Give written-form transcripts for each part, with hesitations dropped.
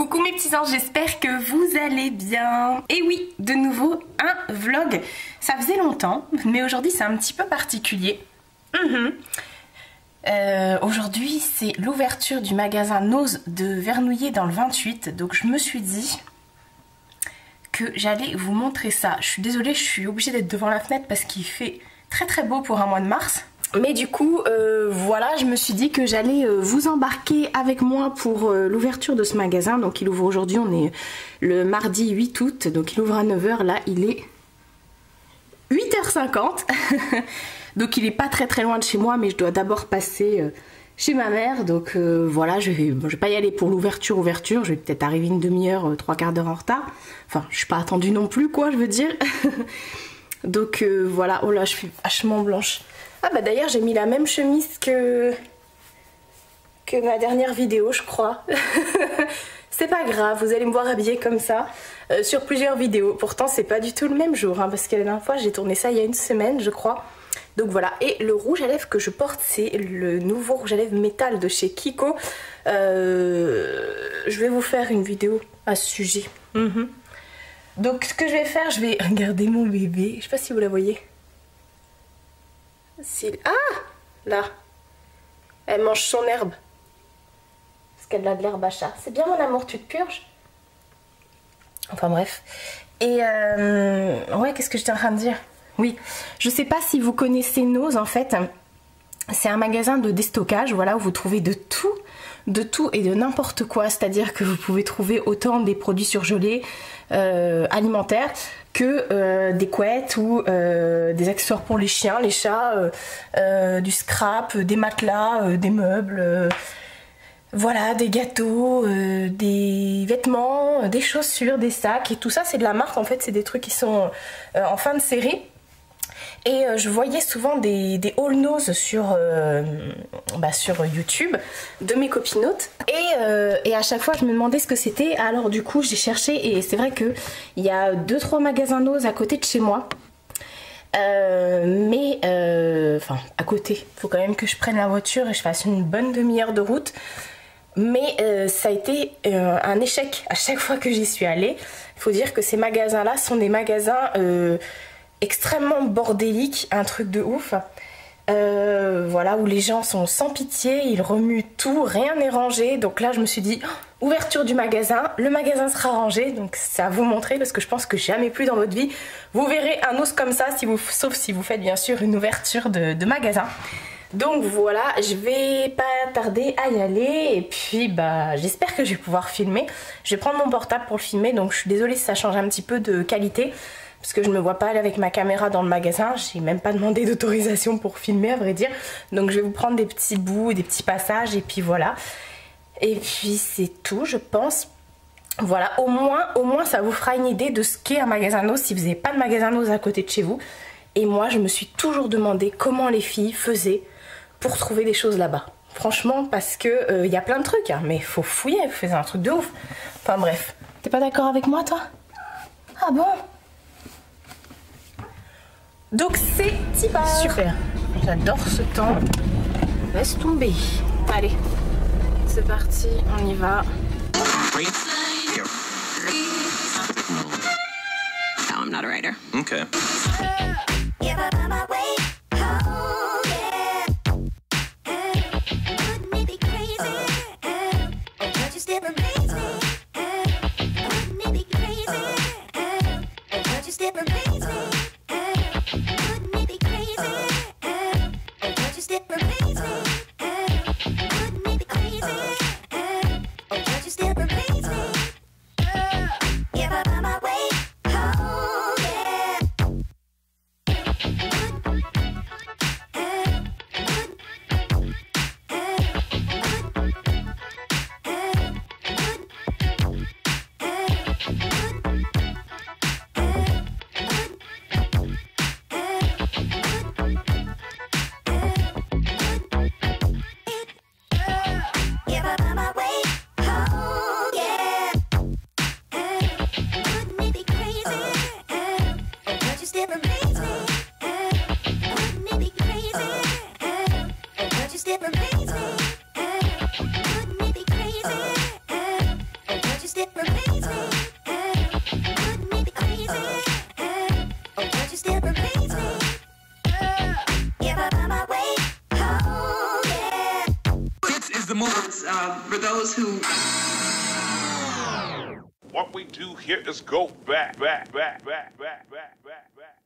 Coucou mes petits anges, j'espère que vous allez bien. Et oui, de nouveau un vlog. Ça faisait longtemps, mais aujourd'hui c'est un petit peu particulier. Aujourd'hui c'est l'ouverture du magasin Nose de Vernouillet dans le 28. Donc je me suis dit que j'allais vous montrer ça. Je suis désolée, je suis obligée d'être devant la fenêtre parce qu'il fait très très beau pour un mois de mars. Mais du coup, voilà, je me suis dit que j'allais vous embarquer avec moi pour l'ouverture de ce magasin. Donc il ouvre aujourd'hui, on est le mardi 8 août, donc il ouvre à 9 h, là il est 8h50. Donc il est pas très loin de chez moi, mais je dois d'abord passer chez ma mère. Donc voilà, je vais pas y aller pour l'ouverture, je vais peut-être arriver une demi-heure, trois quarts d'heure en retard. Enfin, je suis pas attendue non plus, quoi, je veux dire. Donc voilà, oh là, je suis vachement blanche. Ah bah d'ailleurs j'ai mis la même chemise que ma dernière vidéo, je crois. C'est pas grave, vous allez me voir habillée comme ça sur plusieurs vidéos. Pourtant c'est pas du tout le même jour, hein, parce que la dernière fois j'ai tourné ça il y a une semaine je crois. Donc voilà, et le rouge à lèvres que je porte c'est le nouveau rouge à lèvres métal de chez Kiko. Je vais vous faire une vidéo à ce sujet. Donc ce que je vais faire, je vais regarder mon bébé, je sais pas si vous la voyez. Ah, là, elle mange son herbe parce qu'elle a de l'herbe à chat. C'est bien mon amour, tu te purges. Enfin bref. Et ouais, qu'est-ce que j'étais en train de dire? Oui, je sais pas si vous connaissez Nose en fait. C'est un magasin de déstockage, voilà, où vous trouvez de tout et de n'importe quoi. C'est-à-dire que vous pouvez trouver autant des produits surgelés, alimentaires, que des couettes ou des accessoires pour les chiens, les chats, du scrap, des matelas, des meubles, voilà, des gâteaux, des vêtements, des chaussures, des sacs, et tout ça c'est de la marque en fait, c'est des trucs qui sont en fin de série. Et je voyais souvent des haul Nose sur YouTube de mes copinotes. Et à chaque fois je me demandais ce que c'était. Alors du coup j'ai cherché et c'est vrai qu'il y a 2-3 magasins Nose à côté de chez moi. Enfin à côté, il faut quand même que je prenne la voiture et je fasse une bonne demi-heure de route. Mais ça a été un échec à chaque fois que j'y suis allée. Il faut dire que ces magasins-là sont des magasins extrêmement bordéliques, un truc de ouf. Voilà, où les gens sont sans pitié, ils remuent tout, rien n'est rangé. Donc là je me suis dit, oh, ouverture du magasin, le magasin sera rangé. Donc c'est à vous montrer parce que je pense que jamais plus dans votre vie vous verrez un os comme ça, sauf si vous faites bien sûr une ouverture de magasin. Donc voilà, je vais pas tarder à y aller et puis bah j'espère que je vais pouvoir filmer. Je vais prendre mon portable pour le filmer, donc je suis désolée si ça change un petit peu de qualité parce que je ne me vois pas aller avec ma caméra dans le magasin. J'ai même pas demandé d'autorisation pour filmer à vrai dire. Donc je vais vous prendre des petits bouts, des petits passages et puis voilà. Et puis c'est tout je pense. Voilà, au moins ça vous fera une idée de ce qu'est un magasin Nose si vous n'avez pas de magasin Nose à côté de chez vous. Et moi je me suis toujours demandé comment les filles faisaient pour trouver des choses là-bas. Franchement, parce que y a plein de trucs, hein, mais faut fouiller, vous faites un truc de ouf. Enfin bref. T'es pas d'accord avec moi, toi? Ah bon? Donc c'est super. J'adore ce temps. Laisse tomber. Allez, c'est parti, on y va. No, I'm not a writer. Okay. What we do here is go back, back, back, back, back, back, back, back.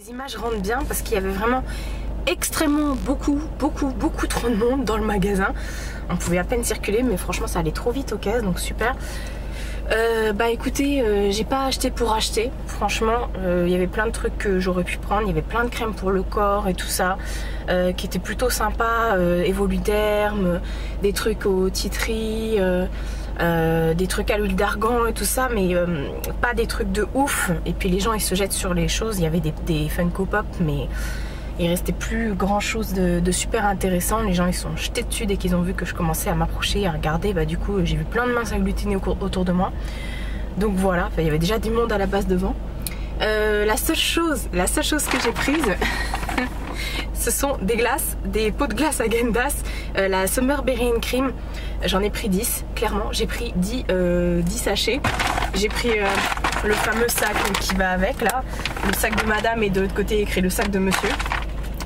Les images rendent bien parce qu'il y avait vraiment extrêmement beaucoup trop de monde dans le magasin. On pouvait à peine circuler, mais franchement ça allait trop vite aux caisses, donc super. Bah écoutez, j'ai pas acheté pour acheter. Franchement, il y avait plein de trucs que j'aurais pu prendre. Il y avait plein de crèmes pour le corps et tout ça, qui étaient plutôt sympas. Evoluderm, des trucs au tea tree, des trucs à l'huile d'argan et tout ça, mais pas des trucs de ouf. Et puis les gens ils se jettent sur les choses. Il y avait des Funko Pop, mais il restait plus grand chose de super intéressant. Les gens ils sont jetés dessus dès qu'ils ont vu que je commençais à m'approcher, à regarder. Bah du coup j'ai vu plein de mains s'agglutiner autour de moi. Donc voilà, il y avait déjà du monde à la base devant. La seule chose que j'ai prise ce sont des glaces, des pots de glace Häagen-Dazs, la Summer Berry and Cream. J'en ai pris 10, clairement. J'ai pris 10 sachets. J'ai pris le fameux sac qui va avec là, le sac de madame, et de l'autre côté écrit le sac de monsieur.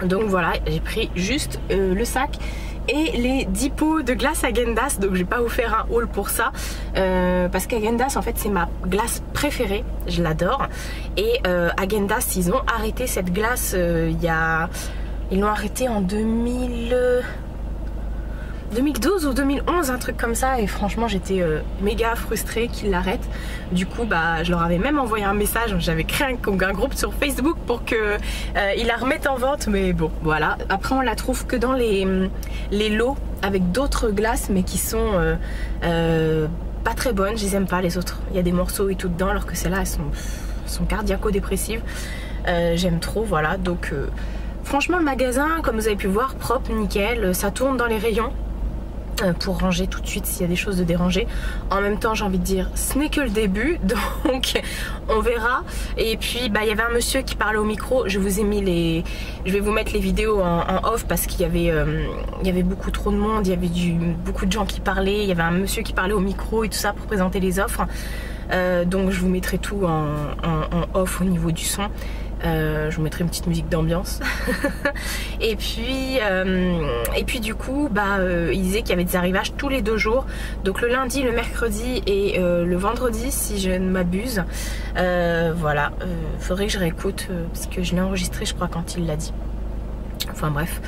Donc voilà, j'ai pris juste le sac et les 10 pots de glace Häagen-Dazs. Donc je vais pas vous faire un haul pour ça, parce qu'Häagen-Dazs en fait c'est ma glace préférée, je l'adore. Et Häagen-Dazs ils ont arrêté cette glace ils l'ont arrêté en 2012 ou 2011, un truc comme ça, et franchement j'étais méga frustrée qu'ils l'arrêtent. Du coup bah je leur avais même envoyé un message, j'avais créé un groupe sur Facebook pour que ils la remettent en vente, mais bon voilà. Après on la trouve que dans les lots avec d'autres glaces, mais qui sont pas très bonnes, je les aime pas les autres. Il y a des morceaux et tout dedans, alors que celles-là elles sont cardiaco-dépressives. J'aime trop, voilà. Donc franchement le magasin, comme vous avez pu voir, propre, nickel, ça tourne dans les rayons pour ranger tout de suite s'il y a des choses de déranger. En même temps j'ai envie de dire ce n'est que le début, donc on verra. Et puis bah il y avait un monsieur qui parlait au micro, je vous ai mis je vais vous mettre les vidéos en off parce qu'il y avait beaucoup trop de monde, il y avait beaucoup de gens qui parlaient, il y avait un monsieur qui parlait au micro et tout ça pour présenter les offres. Donc je vous mettrai tout en off au niveau du son. Je vous mettrai une petite musique d'ambiance. et puis du coup bah, il disait qu'il y avait des arrivages tous les 2 jours, donc le lundi, le mercredi et le vendredi si je ne m'abuse. Voilà, faudrait que je réécoute parce que je l'ai enregistré je crois quand il l'a dit. Enfin bref,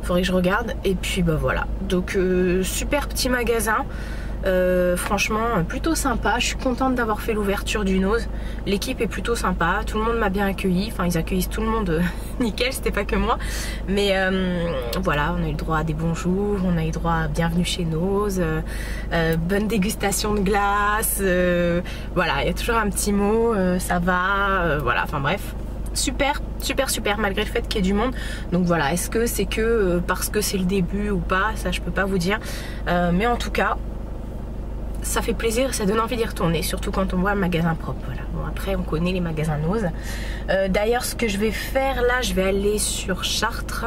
faudrait que je regarde. Et puis bah voilà, donc super petit magasin. Franchement plutôt sympa, je suis contente d'avoir fait l'ouverture du Nose. L'équipe est plutôt sympa, tout le monde m'a bien accueilli, enfin ils accueillent tout le monde nickel, c'était pas que moi. Mais voilà, on a eu le droit à des bonjours, on a eu le droit à bienvenue chez Nose, bonne dégustation de glace, voilà, il y a toujours un petit mot, ça va, voilà, enfin bref. Super malgré le fait qu'il y ait du monde. Donc voilà, est-ce que c'est que parce que c'est le début ou pas, ça je peux pas vous dire, mais en tout cas ça fait plaisir, ça donne envie d'y retourner, surtout quand on voit un magasin propre. Voilà. Bon, après on connaît les magasins Nose. D'ailleurs ce que je vais faire là, je vais aller sur Chartres.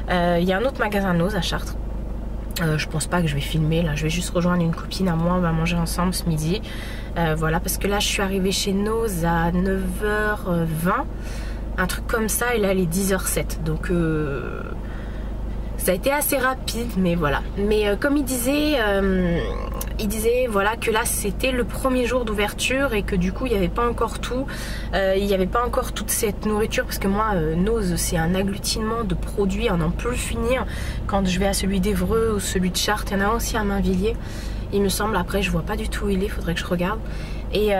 Il y a un autre magasin Nose à Chartres. Je pense pas que je vais filmer là, je vais juste rejoindre une copine à moi, on va manger ensemble ce midi. Voilà, parce que là je suis arrivée chez Nose à 9h20, un truc comme ça, et là il est 10h07, donc ça a été assez rapide, mais voilà. Mais comme il disait voilà que là c'était le premier jour d'ouverture et que du coup il n'y avait pas encore tout, il n'y avait pas encore toute cette nourriture, parce que moi Nose c'est un agglutinement de produits à n'en plus finir. Quand je vais à celui d'Évreux ou celui de Chartres, il y en a aussi à Mainvilliers il me semble. Après je vois pas du tout où il est, faudrait que je regarde. Et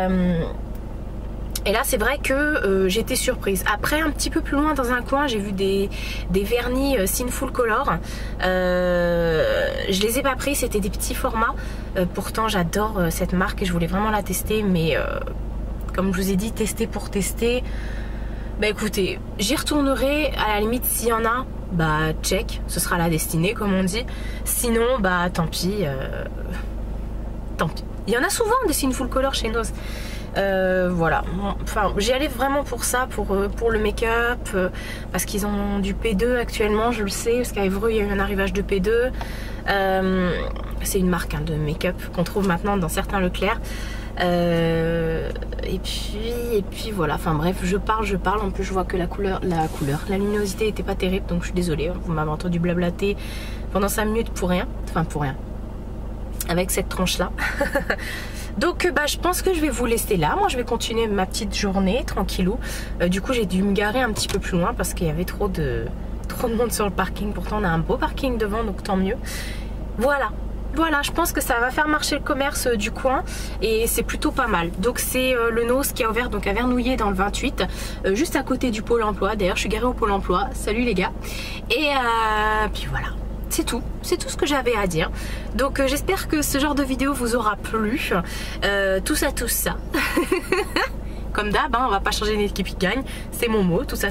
là c'est vrai que j'étais surprise. Après un petit peu plus loin dans un coin j'ai vu des vernis Sinful Color. Je les ai pas pris, c'était des petits formats. Pourtant j'adore cette marque et je voulais vraiment la tester, mais comme je vous ai dit, tester pour tester. Bah écoutez, j'y retournerai à la limite s'il y en a, bah check, ce sera la destinée comme on dit. Sinon bah tant pis, tant pis. Il y en a souvent des Sinful Color chez Nose. Voilà, enfin j'y allais vraiment pour ça, pour le make-up, parce qu'ils ont du P2 actuellement, je le sais, parce qu'à Évreux il y a eu un arrivage de P2. C'est une marque de make-up qu'on trouve maintenant dans certains Leclerc. Et puis voilà, enfin bref, je parle, en plus je vois que la luminosité était pas terrible, donc je suis désolée, vous m'avez entendu blablater pendant 5 minutes pour rien, enfin pour rien, avec cette tranche là. Donc bah, je pense que je vais vous laisser là. Moi je vais continuer ma petite journée tranquillou. Du coup j'ai dû me garer un petit peu plus loin parce qu'il y avait trop de monde sur le parking. Pourtant on a un beau parking devant, donc tant mieux. Voilà, je pense que ça va faire marcher le commerce du coin et c'est plutôt pas mal. Donc c'est le NOS qui a ouvert donc à Vernouillet dans le 28, juste à côté du pôle emploi. D'ailleurs je suis garée au pôle emploi, salut les gars. Et puis voilà, c'est tout ce que j'avais à dire. Donc j'espère que ce genre de vidéo vous aura plu. Tout ça. Comme d'hab, hein, on va pas changer une équipe qui gagne, c'est mon mot, tout ça.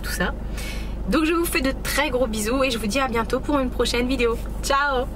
Donc je vous fais de très gros bisous et je vous dis à bientôt pour une prochaine vidéo. Ciao!